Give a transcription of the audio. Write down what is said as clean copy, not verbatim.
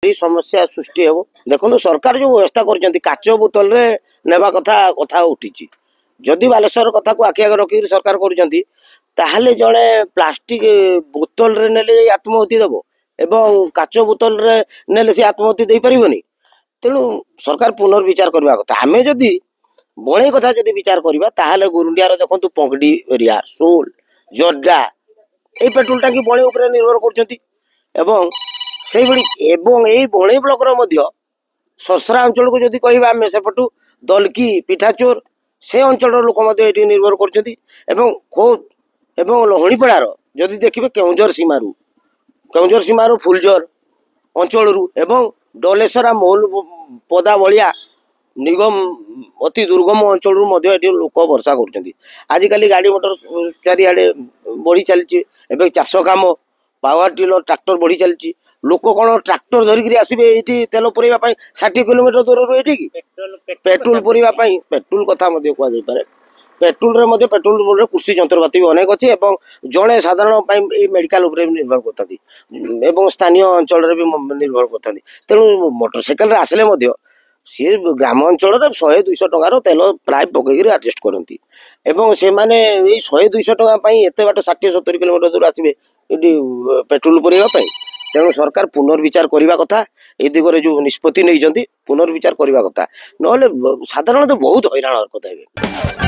भारी समस्या सृष्टि हे देखो सरकार जो व्यवस्था कर काच बोतल रे नेबा कथा कथा उठी जदि बालेश्वर कथा को आखि आगे रखी सरकार कर जड़े प्लास्टिक बोतल रे नेले आत्महति देव एवं काच बोतल रे नेले से आत्महति दे पारिबनी तेणु सरकार पुनर्विचार करबा कथा आमे जदि बणे कथा जदि विचार करबा ताहाले गुरुंडियार देखंतु पंगडी एरिया सोल जर्डा ए पेट्रोल टांकी बणे ऊपर निर्भर करछंती एवं से बणे ब्लॉक रो मध्य ससरा अंचल को जदि कहबा आमे सेपटू दलकी पिठाचोर से अंचल लोक मध्य एटी निर्भर करछंती एवं खोद एवं लोहणीपड़ार जदि देखिबे केउंझर सीमारू फुलझर अंचल एवं डलेसरा मोल पदा भलिया निगम अति दुर्गम अंचल लोक वर्षा कर आजिकल गाड़ी मोटर चारिआडे बढ़ी चलती एवं चाष कम पावर टिलर ट्रैक्टर बढ़ी चलती लोक कौन ट्रैक्टर धरिक आसबे ये तेल पुरैवा 60 किलोमीटर दूर ये पेट्रोल पुरैवा पेट्रोल कथा कहुपे पेट्रोल पेट्रोल कृषि जंत्रपाति भी अनेक अच्छे जड़े साधारण मेडिकल निर्भर करता स्थानीय अंचल भी निर्भर करता तेणु मोटरसाइकेल आसले सी ग्राम अंचल 100-200 टकार तेल प्राय पकईकि आडजस्ट करती से मैंने 100-200 टका एत बाट 60-70 किलोमीटर दूर आसबे ये पेट्रोल पुरैवा तेणु सरकार पुनर्विचार करने कथा ए दिगरे जो निष्पत्ति नहीं पुनर्विचार करने कथा ना साधारण बहुत हैरान हरकत है।